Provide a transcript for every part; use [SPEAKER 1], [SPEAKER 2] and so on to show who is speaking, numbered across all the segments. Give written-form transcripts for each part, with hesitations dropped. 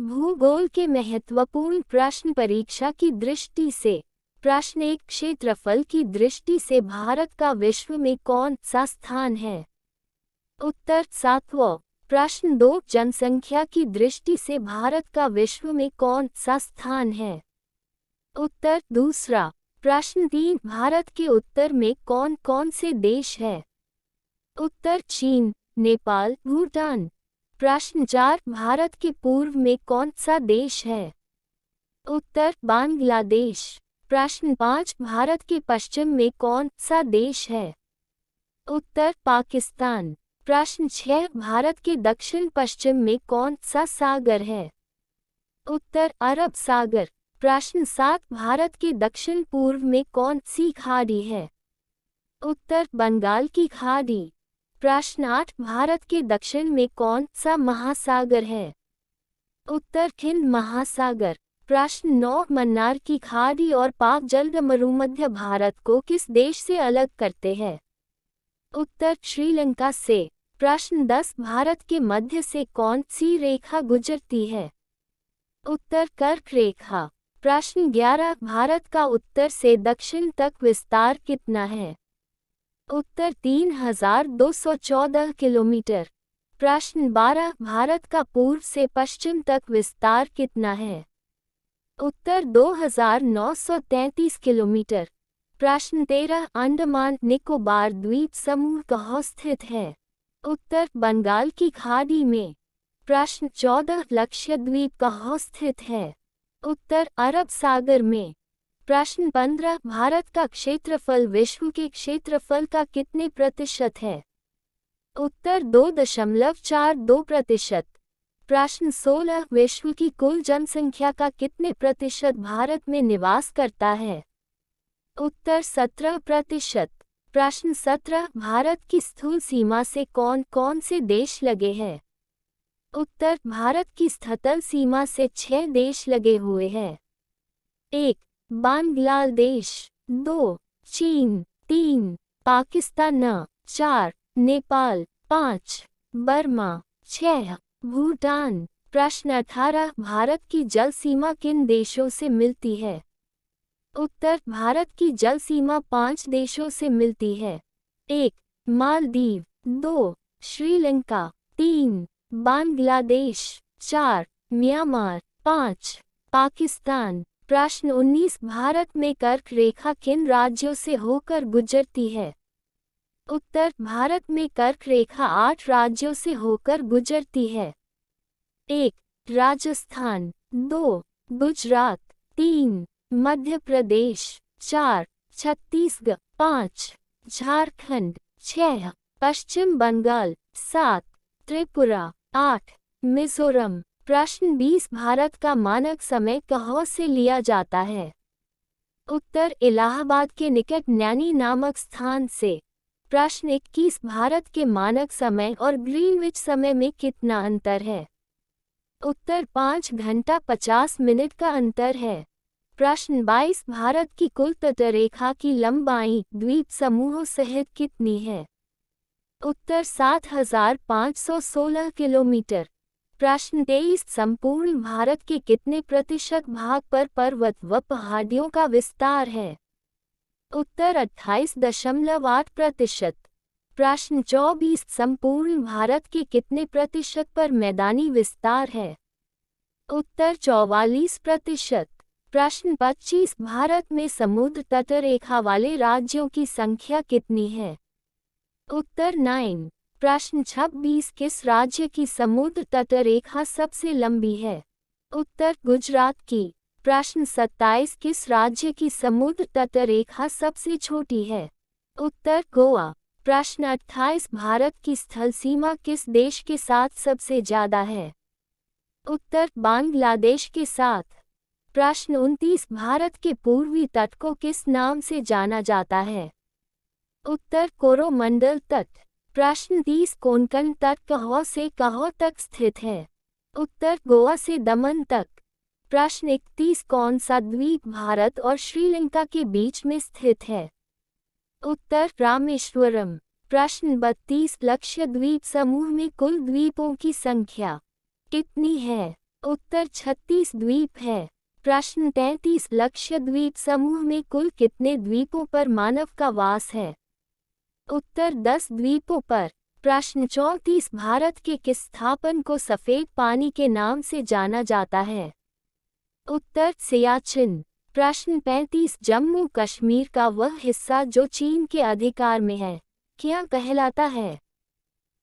[SPEAKER 1] भूगोल के महत्वपूर्ण प्रश्न परीक्षा की दृष्टि से। प्रश्न 1, क्षेत्रफल की दृष्टि से भारत का विश्व में कौन सा स्थान है? उत्तर 7वां। प्रश्न 2, जनसंख्या की दृष्टि से भारत का विश्व में कौन सा स्थान है? उत्तर 2। प्रश्न 3, भारत के उत्तर में कौन कौन से देश है? उत्तर चीन, नेपाल, भूटान। प्रश्न 4, भारत के पूर्व में कौन सा देश है? उत्तर बांग्लादेश। प्रश्न 5, भारत के पश्चिम में कौन सा देश है? उत्तर पाकिस्तान। प्रश्न 6, भारत के दक्षिण पश्चिम में कौन सा सागर है? उत्तर अरब सागर। प्रश्न 7, भारत के दक्षिण पूर्व में कौन सी खाड़ी है? उत्तर बंगाल की खाड़ी। प्रश्न 8, भारत के दक्षिण में कौन सा महासागर है? उत्तर हिंद महासागर। प्रश्न 9, मन्नार की खाड़ी और पाक जलमरूमध्य भारत को किस देश से अलग करते हैं? उत्तर श्रीलंका से। प्रश्न 10, भारत के मध्य से कौन सी रेखा गुजरती है? उत्तर कर्क रेखा। प्रश्न 11, भारत का उत्तर से दक्षिण तक विस्तार कितना है? उत्तर 3214 किलोमीटर। प्रश्न 12, भारत का पूर्व से पश्चिम तक विस्तार कितना है? उत्तर 2933 किलोमीटर। प्रश्न 13, अंडमान निकोबार द्वीप समूह कहाँ स्थित है? उत्तर बंगाल की खाड़ी में। प्रश्न 14, लक्षद्वीप कहाँ स्थित है? उत्तर अरब सागर में। प्रश्न 15, भारत का क्षेत्रफल विश्व के क्षेत्रफल का कितने प्रतिशत है? उत्तर 2.42%। प्रश्न 16, विश्व की कुल जनसंख्या का कितने प्रतिशत भारत में निवास करता है? उत्तर 17%। प्रश्न 17, भारत की स्थूल सीमा से कौन कौन से देश लगे हैं? उत्तर भारत की स्थतल सीमा से 6 देश लगे हुए हैं। 1, बांग्लादेश, 2, चीन, 3, पाकिस्तान, 4, नेपाल, 5, बर्मा, 6, भूटान। प्रश्न 18, भारत की जल सीमा किन देशों से मिलती है? उत्तर भारत की जल सीमा 5 देशों से मिलती है। 1, मालदीव, 2, श्रीलंका, 3, बांग्लादेश, 4, म्यांमार, 5, पाकिस्तान। प्रश्न 19, भारत में कर्क रेखा किन राज्यों से होकर गुजरती है? उत्तर भारत में कर्क रेखा 8 राज्यों से होकर गुजरती है। 1, राजस्थान, 2, गुजरात, 3, मध्य प्रदेश, 4, छत्तीसगढ़, 5, झारखंड, 6, पश्चिम बंगाल, 7, त्रिपुरा, 8, मिजोरम। प्रश्न 20, भारत का मानक समय कहाँ से लिया जाता है? उत्तर इलाहाबाद के निकट नैनी नामक स्थान से। प्रश्न 21, भारत के मानक समय और ग्रीनविच समय में कितना अंतर है? उत्तर 5 घंटा 50 मिनट का अंतर है। प्रश्न 22, भारत की कुल तटरेखा की लंबाई द्वीप समूहों सहित कितनी है? उत्तर 7516 किलोमीटर। प्रश्न 23, संपूर्ण भारत के कितने प्रतिशत भाग पर पर्वत व पहाड़ियों का विस्तार है? उत्तर 28.8%। प्रश्न 24, संपूर्ण भारत के कितने प्रतिशत पर मैदानी विस्तार है? उत्तर 44%। प्रश्न 25, भारत में समुद्र तटरेखा वाले राज्यों की संख्या कितनी है? उत्तर 9। प्रश्न 26, किस राज्य की समुद्र तटरेखा सबसे लंबी है? उत्तर गुजरात की। प्रश्न 27, किस राज्य की समुद्र तटरेखा सबसे छोटी है? उत्तर गोवा। प्रश्न 28, भारत की स्थल सीमा किस देश के साथ सबसे ज्यादा है? उत्तर बांग्लादेश के साथ। प्रश्न 29, भारत के पूर्वी तट को किस नाम से जाना जाता है? उत्तर कोरोमंडल तट। प्रश्न 30, कोंकण तट कहाँ से कहाँ तक स्थित है? उत्तर गोवा से दमन तक। प्रश्न 31, कौन सा द्वीप भारत और श्रीलंका के बीच में स्थित है? उत्तर रामेश्वरम। प्रश्न 32, लक्षद्वीप समूह में कुल द्वीपों की संख्या कितनी है? उत्तर 36 द्वीप है। प्रश्न 33 लक्षद्वीप समूह में कुल कितने द्वीपों पर मानव का वास है? उत्तर 10 द्वीपों पर। प्रश्न 34 भारत के किस स्थापन को सफेद पानी के नाम से जाना जाता है? उत्तर सियाचिन। प्रश्न 35 जम्मू कश्मीर का वह हिस्सा जो चीन के अधिकार में है, क्या कहलाता है?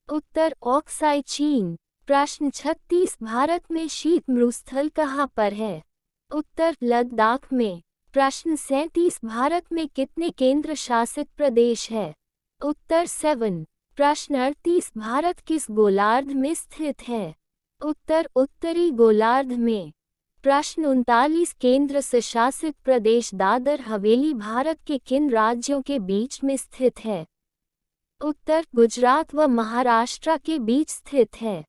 [SPEAKER 1] उत्तर ऑक्साई चीन। प्रश्न 36 भारत में शीत मरुस्थल कहाँ पर है? उत्तर लद्दाख में। प्रश्न 37 भारत में कितने केंद्र शासित प्रदेश है? उत्तर 7। प्रश्न 38 भारत किस गोलार्ध में स्थित है? उत्तर उत्तरी गोलार्ध में। प्रश्न 39 केंद्र से शासित प्रदेश दादर हवेली भारत के किन राज्यों के बीच में स्थित है? उत्तर गुजरात व महाराष्ट्र के बीच स्थित है।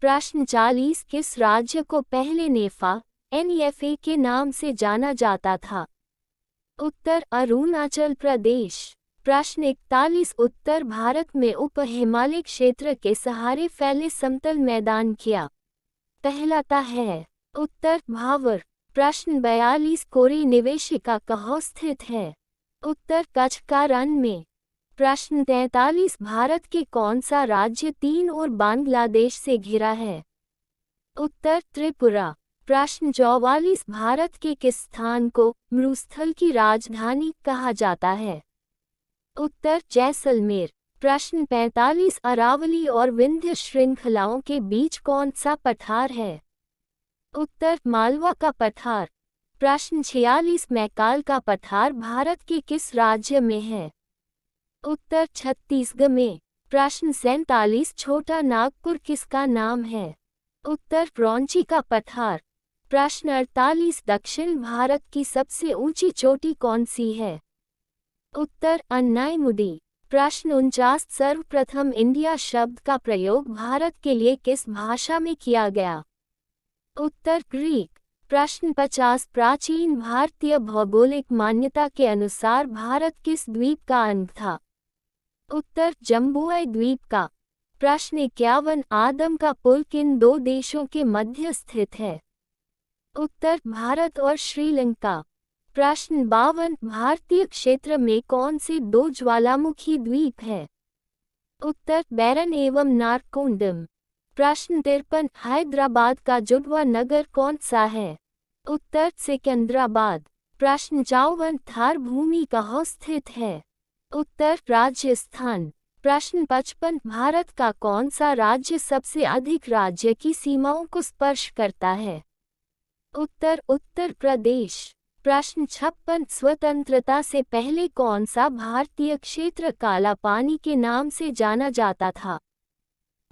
[SPEAKER 1] प्रश्न 40 किस राज्य को पहले नेफा NEFA के नाम से जाना जाता था? उत्तर अरुणाचल प्रदेश। प्रश्न 41 उत्तर भारत में उप हिमालय क्षेत्र के सहारे फैले समतल मैदान क्या कहलाता है? उत्तर भावर। प्रश्न 42 कोरी निवेशिका कहाँ स्थित है? उत्तर कच्छ का रण में। प्रश्न 43 भारत के कौन सा राज्य 3 और बांग्लादेश से घिरा है? उत्तर त्रिपुरा। प्रश्न 44 भारत के किस स्थान को मरुस्थल की राजधानी कहा जाता है? उत्तर जैसलमेर। प्रश्न 45 अरावली और विंध्य श्रृंखलाओं के बीच कौन सा पठार है? उत्तर मालवा का पठार। प्रश्न 46 मैकाल का पठार भारत के किस राज्य में है? उत्तर छत्तीसगढ़ में। प्रश्न 47 छोटा नागपुर किसका नाम है? उत्तर रौंची का पठार। प्रश्न 48 दक्षिण भारत की सबसे ऊंची चोटी कौन सी है? उत्तर अन्नाईमुडी। प्रश्न 49 सर्वप्रथम इंडिया शब्द का प्रयोग भारत के लिए किस भाषा में किया गया? उत्तर ग्रीक। प्रश्न 50 प्राचीन भारतीय भौगोलिक मान्यता के अनुसार भारत किस द्वीप का अंग था? उत्तर जम्बुई द्वीप का। प्रश्न 51 आदम का पुल किन 2 देशों के मध्य स्थित है? उत्तर भारत और श्रीलंका। प्रश्न 52 भारतीय क्षेत्र में कौन से 2 ज्वालामुखी द्वीप है? उत्तर बैरन एवं नारकोंडम। प्रश्न 53 हैदराबाद का जुड़वा नगर कौन सा है? उत्तर सिकंदराबाद। प्रश्न 54 थार भूमि कहाँ स्थित है? उत्तर राजस्थान। प्रश्न 55 भारत का कौन सा राज्य सबसे अधिक राज्य की सीमाओं को स्पर्श करता है? उत्तर उत्तर प्रदेश। प्रश्न 56 स्वतंत्रता से पहले कौन सा भारतीय क्षेत्र काला पानी के नाम से जाना जाता था?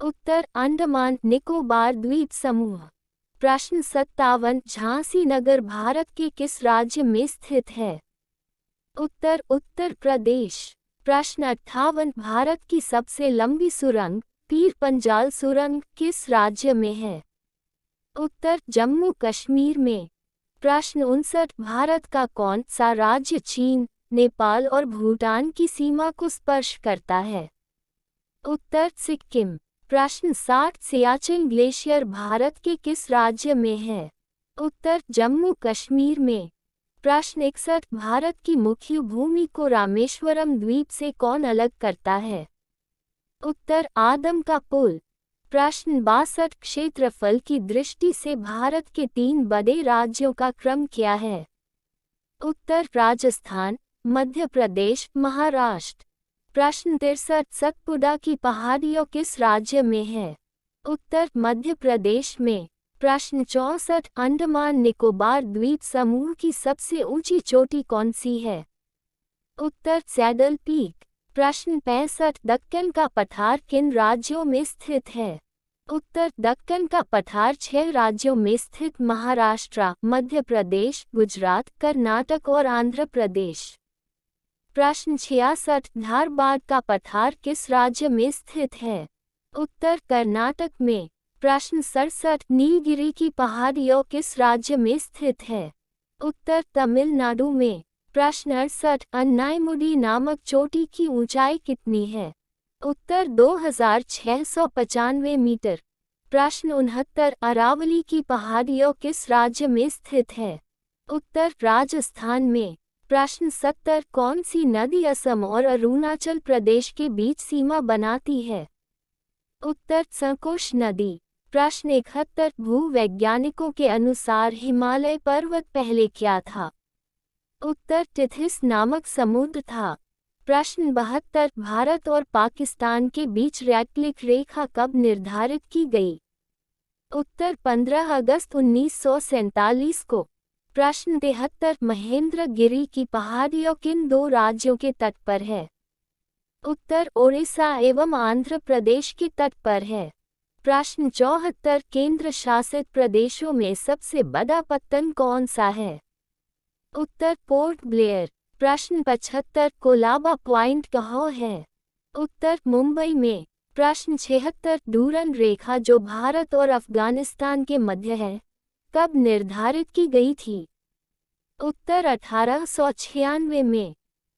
[SPEAKER 1] उत्तर अंडमान निकोबार द्वीप समूह। प्रश्न 57 झांसी नगर भारत के किस राज्य में स्थित है? उत्तर उत्तर प्रदेश। प्रश्न 58 भारत की सबसे लंबी सुरंग पीर पंजाल सुरंग किस राज्य में है? उत्तर जम्मू कश्मीर में। प्रश्न 59 भारत का कौन सा राज्य चीन, नेपाल और भूटान की सीमा को स्पर्श करता है? उत्तर सिक्किम। प्रश्न 60 सियाचिन ग्लेशियर भारत के किस राज्य में है? उत्तर जम्मू कश्मीर में। प्रश्न 61 भारत की मुख्य भूमि को रामेश्वरम द्वीप से कौन अलग करता है? उत्तर आदम का पुल। प्रश्न 62 क्षेत्रफल की दृष्टि से भारत के 3 बड़े राज्यों का क्रम क्या है? उत्तर राजस्थान, मध्य प्रदेश, महाराष्ट्र। प्रश्न 63 सतपुड़ा की पहाड़ियों किस राज्य में है? उत्तर मध्य प्रदेश में। प्रश्न 64 अंडमान निकोबार द्वीप समूह की सबसे ऊंची चोटी कौन सी है? उत्तर सैडल पीक। प्रश्न 65 दक्कन का पठार किन राज्यों में स्थित है? उत्तर दक्कन का पठार 6 राज्यों में स्थित महाराष्ट्र, मध्य प्रदेश, गुजरात, कर्नाटक और आंध्र प्रदेश। प्रश्न 66 धारबाड़ का पठार किस राज्य में स्थित है? उत्तर कर्नाटक में। प्रश्न 67 नीलगिरी की पहाड़ियों किस राज्य में स्थित है? उत्तर तमिलनाडु में। प्रश्न 68 अन्नाईमुडी नामक चोटी की ऊंचाई कितनी है? उत्तर 2695 मीटर। प्रश्न 69 अरावली की पहाड़ियों किस राज्य में स्थित है? उत्तर राजस्थान में। प्रश्न 70 कौन सी नदी असम और अरुणाचल प्रदेश के बीच सीमा बनाती है? उत्तर संकोश नदी। प्रश्न 71 भूवैज्ञानिकों के अनुसार हिमालय पर्वत पहले क्या था? उत्तर टिथिस नामक समुद्र था। प्रश्न 72 भारत और पाकिस्तान के बीच रैटक्लिफ रेखा कब निर्धारित की गई? उत्तर 15 अगस्त 1947 को। प्रश्न 73 महेंद्रगिरी की पहाड़ियों किन दो राज्यों के तट पर है? उत्तर ओडिशा एवं आंध्र प्रदेश के तट पर है। प्रश्न 74 केंद्र शासित प्रदेशों में सबसे बड़ा पत्तन कौन सा है? उत्तर पोर्ट ब्लेयर। प्रश्न 75 कोलाबा पॉइंट कहाँ है? उत्तर मुंबई में। प्रश्न 76 डूरन रेखा जो भारत और अफगानिस्तान के मध्य है कब निर्धारित की गई थी? उत्तर 1896 में।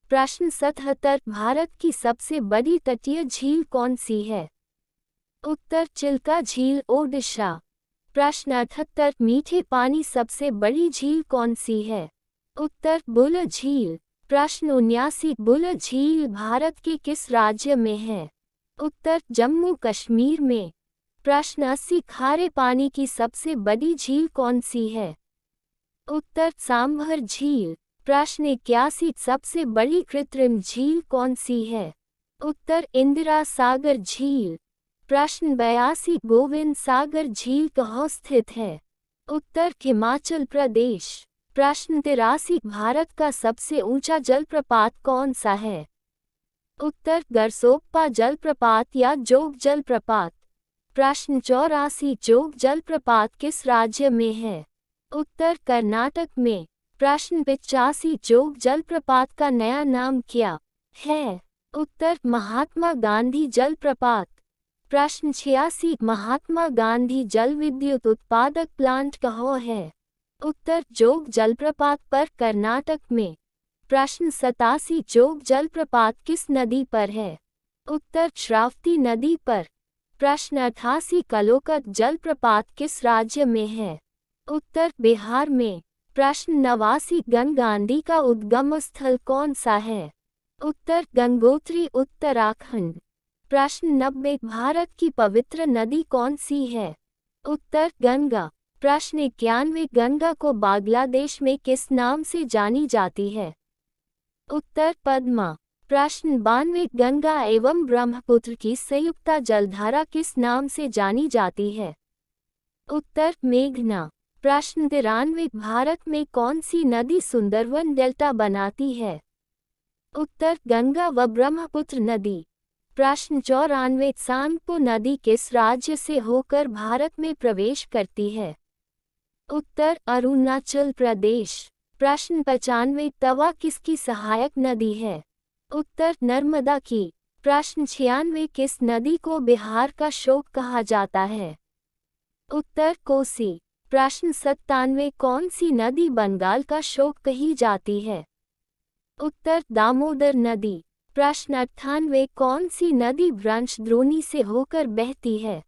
[SPEAKER 1] प्रश्न 77 भारत की सबसे बड़ी तटीय झील कौन सी है? उत्तर चिल्का झील ओडिशा। प्रश्न 78 मीठे पानी सबसे बड़ी झील कौन सी है? उत्तर बुल झील। प्रश्न 79 बुल झील भारत के किस राज्य में है? उत्तर जम्मू कश्मीर में। प्रश्न 80 खारे पानी की सबसे बड़ी झील कौन सी है? उत्तर सांभर झील। प्रश्न 81 सबसे बड़ी कृत्रिम झील कौन सी है? उत्तर इंदिरा सागर झील। प्रश्न 82 गोविंद सागर झील कहाँ स्थित है? उत्तर हिमाचल प्रदेश। प्रश्न 83 भारत का सबसे ऊंचा जलप्रपात कौन सा है? उत्तर गरसोप्पा जलप्रपात या जोग जलप्रपात। प्रश्न 84 जोग जलप्रपात किस राज्य में है? उत्तर कर्नाटक में। प्रश्न 85 जोग जलप्रपात का नया नाम क्या है? उत्तर महात्मा गांधी जलप्रपात। प्रश्न 86 महात्मा गांधी जल विद्युत उत्पादक प्लांट कहाँ है? उत्तर जोग जलप्रपात पर कर्नाटक में। प्रश्न 87 जोग जलप्रपात किस नदी पर है? उत्तर श्रावती नदी पर। प्रश्न 88 कलोकत जलप्रपात किस राज्य में है? उत्तर बिहार में। प्रश्न 89 गंगांडी का उद्गम स्थल कौन सा है? उत्तर गंगोत्री उत्तराखंड। प्रश्न 90 भारत की पवित्र नदी कौन सी है? उत्तर गंगा। प्रश्न 91 गंगा को बांग्लादेश में किस नाम से जानी जाती है? उत्तर पद्मा। प्रश्न 92 गंगा एवं ब्रह्मपुत्र की संयुक्ता जलधारा किस नाम से जानी जाती है? उत्तर मेघना। प्रश्न 93 भारत में कौन सी नदी सुंदरवन डेल्टा बनाती है? उत्तर गंगा व ब्रह्मपुत्र नदी। प्रश्न 94 सांगपो नदी किस राज्य से होकर भारत में प्रवेश करती है? उत्तर अरुणाचल प्रदेश। प्रश्न 95 तवा किसकी सहायक नदी है? उत्तर नर्मदा की। प्रश्न 96 किस नदी को बिहार का शोक कहा जाता है? उत्तर कोसी। प्रश्न 97 कौन सी नदी बंगाल का शोक कही जाती है? उत्तर दामोदर नदी। प्रश्न 98 कौन सी नदी ब्रजद्रोणी से होकर बहती है?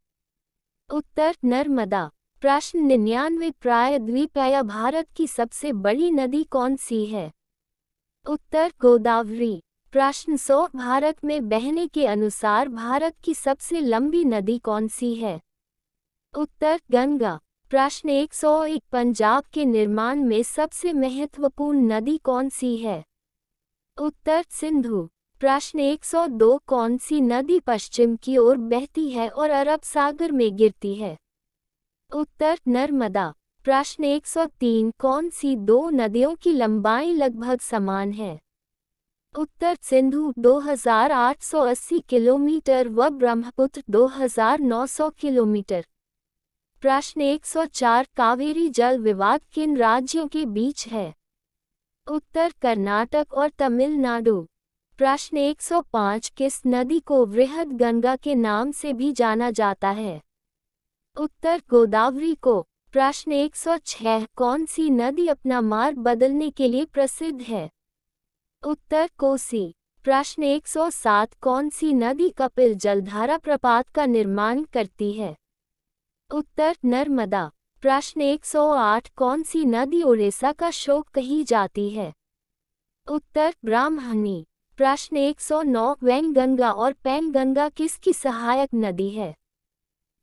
[SPEAKER 1] उत्तर नर्मदा। प्रश्न 99 प्रायद्वीपीय भारत की सबसे बड़ी नदी कौन सी है? उत्तर गोदावरी। प्रश्न 100 भारत में बहने के अनुसार भारत की सबसे लंबी नदी कौन सी है? उत्तर गंगा। प्रश्न 101 पंजाब के निर्माण में सबसे महत्वपूर्ण नदी कौन सी है? उत्तर सिंधु। प्रश्न 102 कौन सी नदी पश्चिम की ओर बहती है और अरब सागर में गिरती है? उत्तर नर्मदा। प्रश्न 103 कौन सी दो नदियों की लंबाई लगभग समान है? उत्तर सिंधु 2880 किलोमीटर व ब्रह्मपुत्र 2900 किलोमीटर। प्रश्न 104 कावेरी जल विवाद किन राज्यों के बीच है? उत्तर कर्नाटक और तमिलनाडु। प्रश्न 105 किस नदी को वृहद गंगा के नाम से भी जाना जाता है? उत्तर गोदावरी को। प्रश्न 106 कौन सी नदी अपना मार्ग बदलने के लिए प्रसिद्ध है? उत्तर कोसी। प्रश्न 107 कौन सी नदी कपिल जलधारा प्रपात का निर्माण करती है? उत्तर नर्मदा। प्रश्न 108 कौन सी नदी उड़ीसा का शोक कही जाती है? उत्तर ब्राह्मणी। प्रश्न 109 वैनगंगा और पैनगंगा किसकी सहायक नदी है?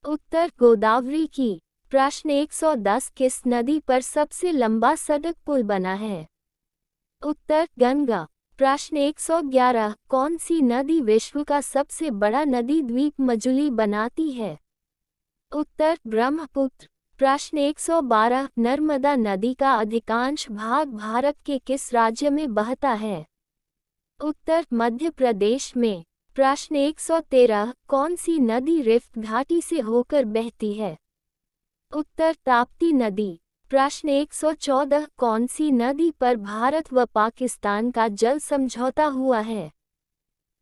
[SPEAKER 1] उत्तर गोदावरी की। प्रश्न 110 किस नदी पर सबसे लंबा सड़क पुल बना है? उत्तर गंगा। प्रश्न 111 कौन सी नदी विश्व का सबसे बड़ा नदी द्वीप मजुली बनाती है? उत्तर ब्रह्मपुत्र। प्रश्न 112 नर्मदा नदी का अधिकांश भाग भारत के किस राज्य में बहता है? उत्तर मध्य प्रदेश में। प्रश्न 113 कौन सी नदी रिफ्ट घाटी से होकर बहती है? उत्तर ताप्ती नदी। प्रश्न 114 कौन सी नदी पर भारत व पाकिस्तान का जल समझौता हुआ है?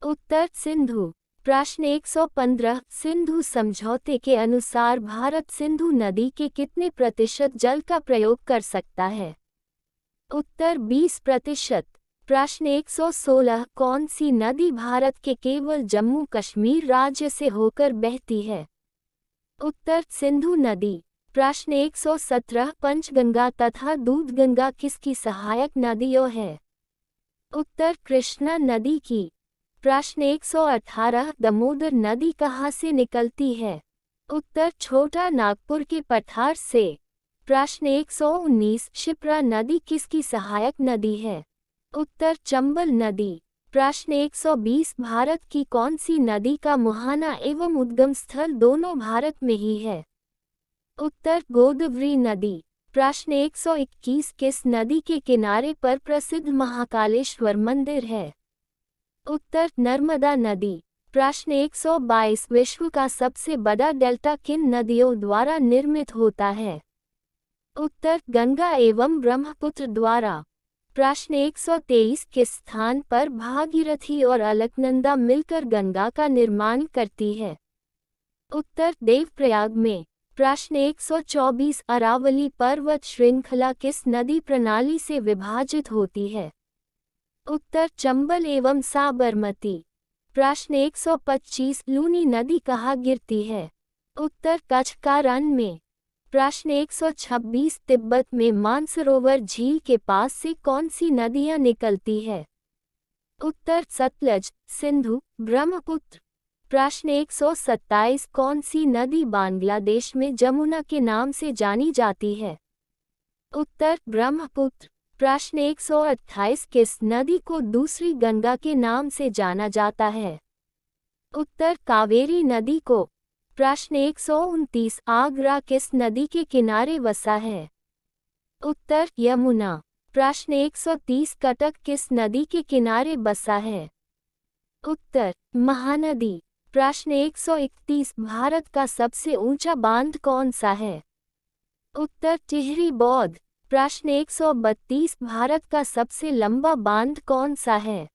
[SPEAKER 1] उत्तर सिंधु। प्रश्न 115 सिंधु समझौते के अनुसार भारत सिंधु नदी के कितने प्रतिशत जल का प्रयोग कर सकता है? उत्तर 20%। प्रश्न 116 कौन सी नदी भारत के केवल जम्मू कश्मीर राज्य से होकर बहती है? उत्तर सिंधु नदी। प्रश्न 117 पंचगंगा तथा दूधगंगा किसकी सहायक नदियों है? उत्तर कृष्णा नदी की। प्रश्न 118 दामोदर नदी कहाँ से निकलती है? उत्तर छोटा नागपुर के पठार से। प्रश्न 119 क्षिप्रा नदी किसकी सहायक नदी है? उत्तर चंबल नदी। प्रश्न 120 भारत की कौन सी नदी का मुहाना एवं उद्गम स्थल दोनों भारत में ही है? उत्तर गोदावरी नदी। प्रश्न 121 किस नदी के किनारे पर प्रसिद्ध महाकालेश्वर मंदिर है? उत्तर नर्मदा नदी। प्रश्न 122 विश्व का सबसे बड़ा डेल्टा किन नदियों द्वारा निर्मित होता है? उत्तर गंगा एवं ब्रह्मपुत्र द्वारा। प्रश्न 123 किस स्थान पर भागीरथी और अलकनंदा मिलकर गंगा का निर्माण करती है? उत्तर देवप्रयाग में। प्रश्न 124 अरावली पर्वत श्रृंखला किस नदी प्रणाली से विभाजित होती है? उत्तर चंबल एवं साबरमती। प्रश्न 125 लूनी नदी कहाँ गिरती है? उत्तर कच्छ का रण में। प्रश्न 126 तिब्बत में मानसरोवर झील के पास से कौन सी नदियाँ निकलती है? उत्तर सतलज, सिंधु, ब्रह्मपुत्र। प्रश्न 127 कौन सी नदी बांग्लादेश में जमुना के नाम से जानी जाती है? उत्तर ब्रह्मपुत्र। प्रश्न 128 किस नदी को दूसरी गंगा के नाम से जाना जाता है? उत्तर कावेरी नदी को। प्रश्न 129 आगरा किस नदी के किनारे बसा है? उत्तर यमुना। प्रश्न 130 कटक किस नदी के किनारे बसा है? उत्तर महानदी। प्रश्न 131 भारत का सबसे ऊंचा बांध कौन सा है? उत्तर टिहरी बौद्ध। प्रश्न 132 भारत का सबसे लंबा बांध कौन सा है?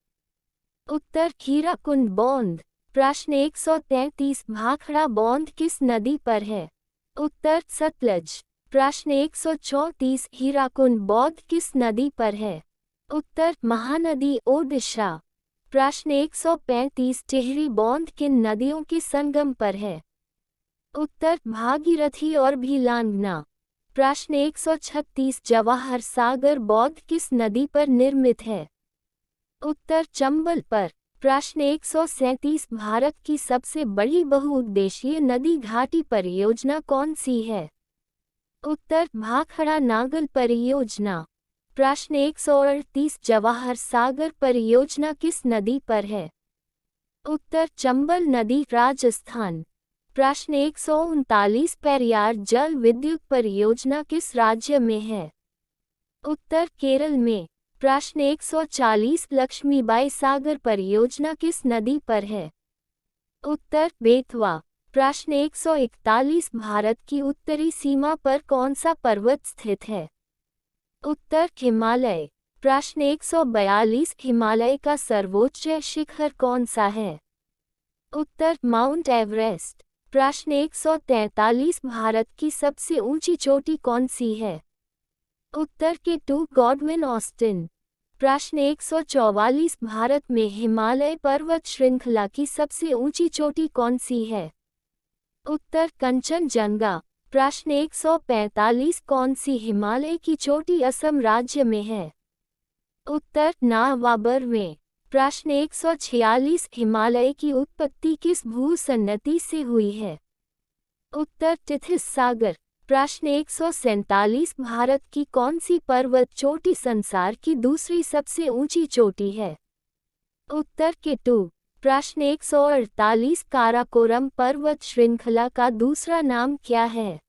[SPEAKER 1] उत्तर हीराकुंड बांध। प्रश्न 133 भाखड़ा बांध किस नदी पर है? उत्तर सतलज। प्रश्न 134 हीराकुंड बांध किस नदी पर है? उत्तर महानदी ओडिशा। प्रश्न 135 टिहरी बांध किन नदियों के संगम पर है? उत्तर भागीरथी और भीलांगना। प्रश्न 136 जवाहर सागर बांध किस नदी पर निर्मित है? उत्तर चंबल पर। प्रश्न 137 भारत की सबसे बड़ी बहुउद्देशीय नदी घाटी परियोजना कौन सी है? उत्तर भाखड़ा नागल परियोजना। प्रश्न 138 जवाहर सागर परियोजना किस नदी पर है? उत्तर चंबल नदी राजस्थान। प्रश्न 139 पेरियार जल विद्युत परियोजना किस राज्य में है? उत्तर केरल में। प्रश्न 140 लक्ष्मीबाई सागर परियोजना किस नदी पर है? उत्तर बेतवा। प्रश्न 141 भारत की उत्तरी सीमा पर कौन सा पर्वत स्थित है? उत्तर हिमालय। प्रश्न 142 हिमालय का सर्वोच्च शिखर कौन सा है? उत्तर माउंट एवरेस्ट। प्रश्न 143 भारत की सबसे ऊंची चोटी कौन सी है? उत्तर के गॉडविन ऑस्टिन। प्रश्न 144 भारत में हिमालय पर्वत श्रृंखला की सबसे ऊंची चोटी कौन सी है? उत्तर कंचनजंगा। प्रश्न 145 कौन सी हिमालय की चोटी असम राज्य में है? उत्तर नावाबरवे। प्रश्न 146 हिमालय की उत्पत्ति किस भूसन्नति से हुई है? उत्तर टिथिस सागर। प्रश्न 147 भारत की कौन सी पर्वत चोटी संसार की दूसरी सबसे ऊंची चोटी है? उत्तर केटू। प्रश्न 148 काराकोरम पर्वत श्रृंखला का दूसरा नाम क्या है?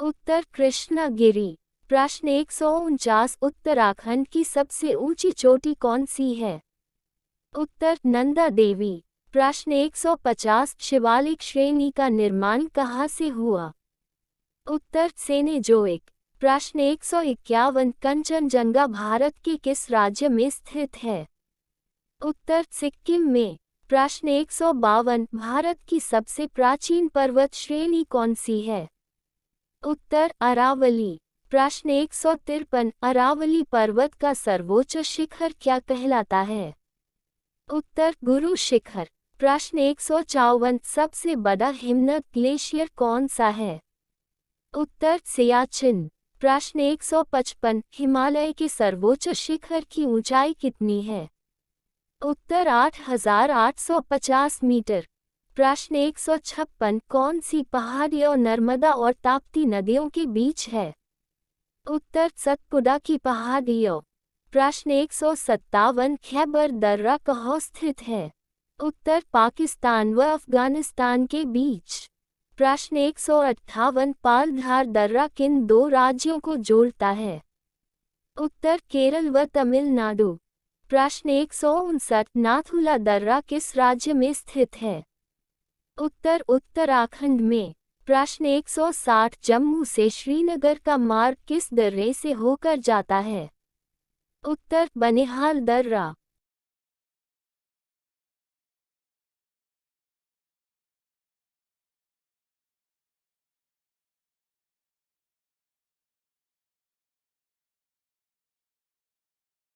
[SPEAKER 1] उत्तर कृष्णागिरी। प्रश्न 149 उत्तराखंड की सबसे ऊंची चोटी कौन सी है? उत्तर नंदा देवी। प्रश्न 150 शिवालिक श्रेणी का निर्माण कहाँ से हुआ? उत्तर सेनेजोइक। प्रश्न 151 कंचनजंगा भारत के किस राज्य में स्थित है? उत्तर सिक्किम में। प्रश्न 152 भारत की सबसे प्राचीन पर्वत श्रेणी कौन सी है? उत्तर अरावली। प्रश्न 153 अरावली पर्वत का सर्वोच्च शिखर क्या कहलाता है? उत्तर गुरु शिखर। प्रश्न 154 सबसे बड़ा हिमनद ग्लेशियर कौन सा है? उत्तर सियाचिन। प्रश्न 155 हिमालय के सर्वोच्च शिखर की ऊंचाई कितनी है? उत्तर 8,850 मीटर। प्रश्न 156 कौन सी पहाड़ी और नर्मदा और ताप्ती नदियों के बीच है? उत्तर सतपुड़ा की पहाड़ियों। प्रश्न 157 खैबर दर्रा कहाँ स्थित है? उत्तर पाकिस्तान व अफगानिस्तान के बीच। प्रश्न 158 पालघर दर्रा किन दो राज्यों को जोड़ता है? उत्तर केरल व तमिलनाडु। प्रश्न 159 नाथुला दर्रा किस राज्य में स्थित है? उत्तर उत्तराखंड में। प्रश्न 160 जम्मू से श्रीनगर का मार्ग किस दर्रे से होकर जाता है? उत्तर बनिहाल दर्रा।